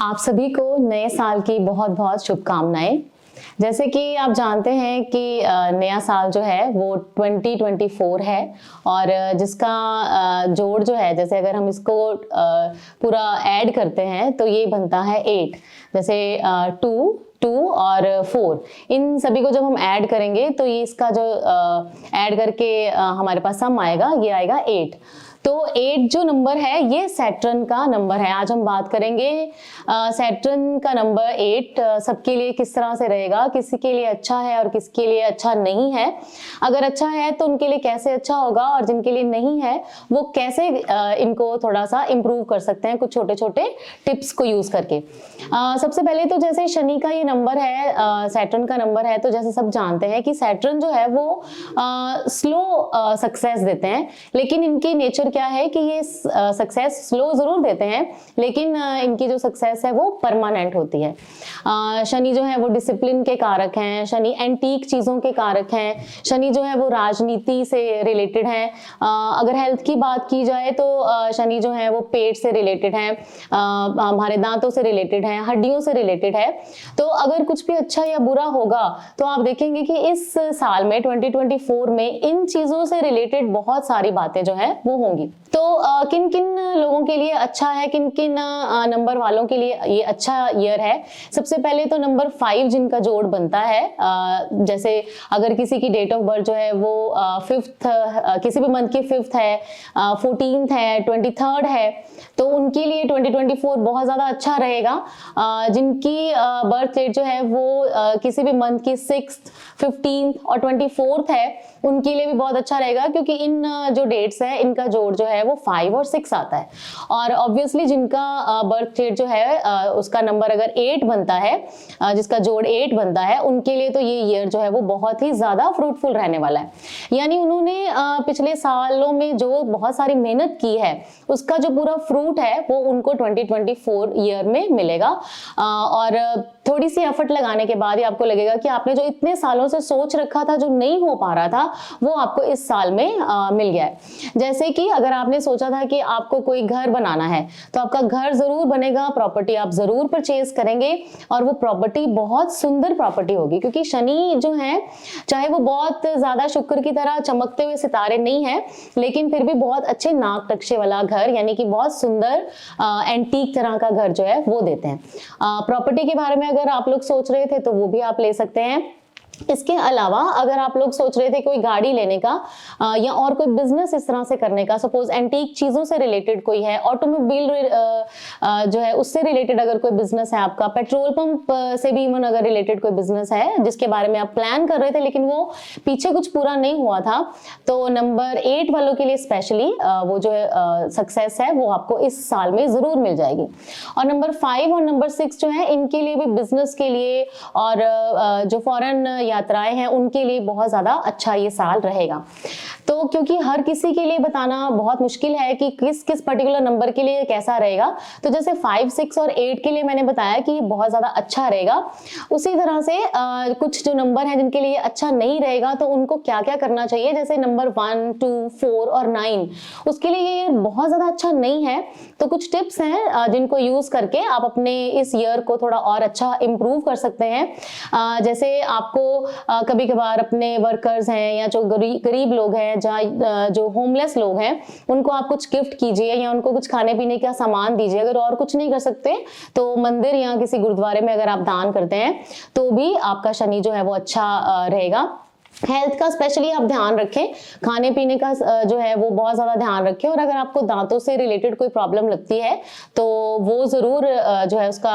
आप सभी को नए साल की बहुत बहुत शुभकामनाएं। जैसे कि आप जानते हैं कि नया साल जो है वो 2024 है और जिसका जोड़ जो है, जैसे अगर हम इसको पूरा ऐड करते हैं तो ये बनता है 8। जैसे 2 और 4, इन सभी को जब हम ऐड करेंगे तो ये इसका जो ऐड करके हमारे पास सम आएगा, ये आएगा 8। तो 8 जो नंबर है ये सैटर्न का नंबर है। आज हम बात करेंगे सैटर्न का नंबर 8 सबके लिए किस तरह से रहेगा, किसी के लिए अच्छा है और किसके लिए अच्छा नहीं है। अगर अच्छा है तो उनके लिए कैसे अच्छा होगा और जिनके लिए नहीं है वो कैसे इनको थोड़ा सा इम्प्रूव कर सकते हैं कुछ छोटे छोटे टिप्स को यूज करके। सबसे पहले तो जैसे शनि का ये नंबर है, सैटर्न का नंबर है, तो जैसे सब जानते हैं कि सैटर्न जो है वो स्लो सक्सेस देते हैं, लेकिन इनकी नेचर क्या है कि ये सक्सेस स्लो जरूर देते हैं लेकिन इनकी जो सक्सेस है वो परमानेंट होती है। शनि जो है वो डिसिप्लिन के कारक हैं, शनि एंटीक चीजों के कारक हैं, शनि जो है वो राजनीति से रिलेटेड है। अगर हेल्थ की बात की जाए तो शनि जो है वो पेट से रिलेटेड है, हमारे दांतों से रिलेटेड है, हड्डियों से रिलेटेड है। तो अगर कुछ भी अच्छा या बुरा होगा तो आप देखेंगे कि इस साल में 2024 में इन चीजों से रिलेटेड बहुत सारी बातें जो है वो होंगी। तो किन किन लोगों के लिए अच्छा है, किन किन नंबर वालों के लिए ये अच्छा ईयर है। सबसे पहले तो नंबर 5 जिनका जोड़ बनता है, जैसे अगर किसी की डेट ऑफ बर्थ जो है वो 5th किसी भी मंथ की 5th है, 14th है, 23rd है, तो उनके लिए 2024 बहुत ज्यादा अच्छा रहेगा। जिनकी बर्थ डेट जो है वो किसी भी मंथ की 6th, 15th और 24th है, उनके लिए भी बहुत अच्छा रहेगा, क्योंकि इन जो डेट्स है इनका जोड़ जो है वो 5 और 6 आता है। और ऑब्वियसली जिनका बर्थ डेट जो है उसका नंबर अगर 8 बनता है, जिसका जोड़ 8 बनता है, उनके लिए तो ये ईयर जो है वो बहुत ही ज्यादा फ्रूटफुल रहने वाला है। यानी उन्होंने पिछले सालों में जो बहुत सारी मेहनत की है उसका जो पूरा फ्रूट है वो उनको 2024 ईयर में मिलेगा। और थोड़ी सी एफर्ट लगाने के बाद ही आपको लगेगा कि आपने जो इतने सालों से सोच रखा था, जो नहीं हो पा रहा था, वो आपको इस साल में मिल गया है। जैसे कि अगर आपने सोचा था कि आपको कोई घर बनाना है तो आपका घर जरूर बनेगा, प्रॉपर्टी आप जरूर परचेज करेंगे और वो प्रॉपर्टी बहुत सुंदर प्रॉपर्टी होगी, क्योंकि शनि जो है चाहे वो बहुत ज्यादा शुक्र की तरह चमकते हुए सितारे नहीं है, लेकिन फिर भी बहुत अच्छे नाक नक्शे वाला घर, यानी कि बहुत सुंदर एंटीक तरह का घर जो है वो देते हैं। प्रॉपर्टी के बारे में अगर आप लोग सोच रहे थे तो वो भी आप ले सकते हैं। इसके अलावा अगर आप लोग सोच रहे थे कोई गाड़ी लेने का या और कोई बिजनेस इस तरह से करने का, सपोज एंटीक चीजों से रिलेटेड कोई है, ऑटोमोबाइल जो है उससे रिलेटेड अगर कोई बिजनेस है आपका, पेट्रोल पंप से भी इवन अगर रिलेटेड कोई बिजनेस है जिसके बारे में आप प्लान कर रहे थे लेकिन वो पीछे कुछ पूरा नहीं हुआ था, तो नंबर 8 वालों के लिए स्पेशली वो जो सक्सेस है वो आपको इस साल में जरूर मिल जाएगी। और नंबर 5 और नंबर 6 जो है इनके लिए भी बिजनेस के लिए और जो फॉरेन यात्राएं हैं उनके लिए बहुत ज्यादा अच्छा ये साल रहेगा। तो क्योंकि हर किसी के लिए बताना बहुत मुश्किल है कि किस किस पर्टिकुलर नंबर के लिए कैसा रहेगा, तो जैसे 5, 6 और 8 के लिए मैंने बताया कि ये बहुत ज्यादा अच्छा रहेगा, उसी तरह से कुछ जो नंबर हैं जिनके लिए अच्छा नहीं रहेगा तो उनको क्या क्या करना चाहिए। जैसे नंबर 1, 2, 4 और 9, उसके लिए ये बहुत ज्यादा अच्छा नहीं है। तो कुछ टिप्स हैं जिनको यूज करके आप अपने इस ईयर को थोड़ा और अच्छा इंप्रूव कर सकते हैं। जैसे आपको कभी कभार अपने वर्कर्स हैं या जो गरीब लोग हैं, जो होमलेस लोग हैं, उनको आप कुछ गिफ्ट कीजिए या उनको कुछ खाने पीने का सामान दीजिए। अगर और कुछ नहीं कर सकते तो मंदिर या किसी गुरुद्वारे में अगर आप दान करते हैं तो भी आपका शनि जो है वो अच्छा रहेगा। हेल्थ का स्पेशली आप ध्यान रखें, खाने पीने का जो है वो बहुत ज्यादा ध्यान रखें, और अगर आपको दांतों से रिलेटेड कोई प्रॉब्लम लगती है तो वो जरूर जो है उसका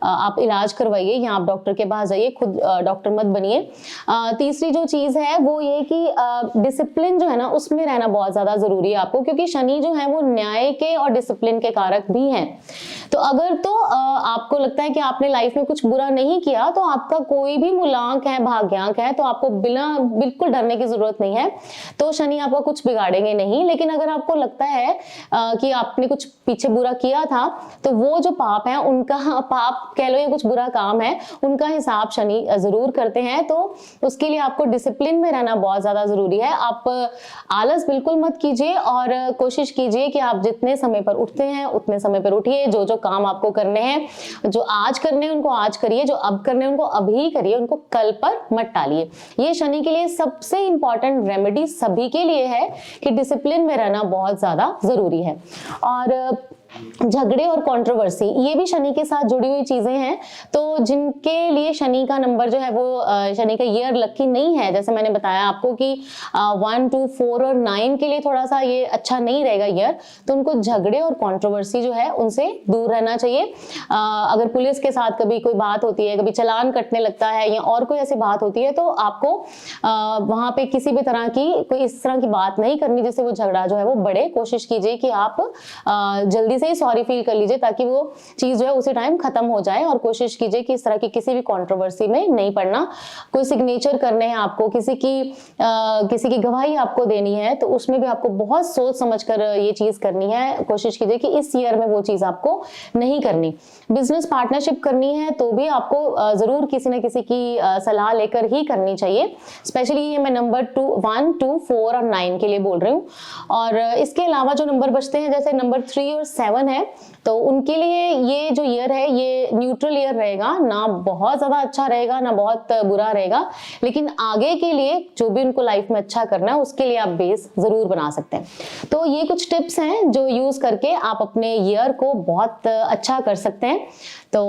आप इलाज करवाइए या आप डॉक्टर के पास जाइए, खुद डॉक्टर मत बनिए। तीसरी जो चीज है वो ये कि डिसिप्लिन जो है ना उसमें रहना बहुत ज्यादा जरूरी है आपको, क्योंकि शनि जो है वो न्याय के और डिसिप्लिन के कारक भी हैं। तो अगर तो आपको लगता है कि आपने लाइफ में कुछ बुरा नहीं किया तो आपका कोई भी मूलांक है, भाग्यांक है, तो आपको बिना बिल्कुल डरने की जरूरत नहीं है। तो शनि आपका कुछ बिगाड़ेंगे नहीं, लेकिन अगर आपको लगता है कि आपने कुछ पीछे बुरा किया था, तो वो जो पाप है उनका, पाप कह लो या कुछ बुरा काम है, उनका हिसाब शनि जरूर करते हैं। तो उसके लिए आपको डिसिप्लिन में रहना बहुत ज्यादा जरूरी है। आप आलस बिल्कुल मत कीजिए और कोशिश कीजिए कि आप जितने समय पर उठते हैं उतने समय पर उठिए। जो जो काम आपको करने हैं, जो आज करने हैं उनको आज करिए, जो अब करने हैं उनको अभी करिए, उनको कल पर मत टालिए। ये शनि के लिए सबसे इंपॉर्टेंट रेमेडी सभी के लिए है कि डिसिप्लिन में रहना बहुत ज्यादा जरूरी है। और झगड़े और कंट्रोवर्सी, ये भी शनि के साथ जुड़ी हुई चीजें हैं। तो जिनके लिए शनि का नंबर जो है वो शनि का ईयर लकी नहीं है, जैसे मैंने बताया आपको कि 1, 2, 4 और 9 के लिए थोड़ा सा ये अच्छा नहीं रहेगा ईयर, तो उनको झगड़े और कंट्रोवर्सी जो है उनसे दूर रहना चाहिए। अगर पुलिस के साथ कभी कोई बात होती है, कभी चालान कटने लगता है या और कोई ऐसी बात होती है, तो आपको वहां पे किसी भी तरह की कोई इस तरह की बात नहीं करनी जिससे वो झगड़ा जो है वो बढ़े। कोशिश कीजिए कि आप जल्दी से ही सॉरी फील कर लीजिए ताकि वो चीज जो है उसी टाइम खत्म हो जाए। और कोशिश कीजिए कि इस तरह की किसी भी कंट्रोवर्सी में नहीं पड़ना। कोई सिग्नेचर करने हैं आपको, किसी की गवाही आपको देनी है, तो उसमें भी आपको बहुत सोच समझ कर ये चीज करनी है। कोशिश कीजिए कि इस ईयर में वो चीज आपको नहीं करनी। बिजनेस पार्टनरशिप करनी है तो भी आपको जरूर किसी न किसी की सलाह लेकर ही करनी चाहिए। स्पेशली ये मैं नंबर 1, 2, 4 और 9 के लिए बोल रही हूँ। और इसके अलावा जो नंबर बचते हैं जैसे नंबर 3 और 7 है, तो उनके लिए ये जो ईयर है ये न्यूट्रल ईयर रहेगा, ना बहुत ज्यादा अच्छा रहेगा ना बहुत बुरा रहेगा, लेकिन आगे के लिए जो भी उनको लाइफ में अच्छा करना है उसके लिए आप बेस जरूर बना सकते हैं। तो ये कुछ टिप्स हैं जो यूज करके आप अपने ईयर को बहुत अच्छा कर सकते हैं। तो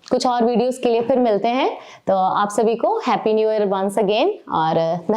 कुछ और वीडियोस के लिए फिर मिलते हैं। तो आप सभी को happy new year once again और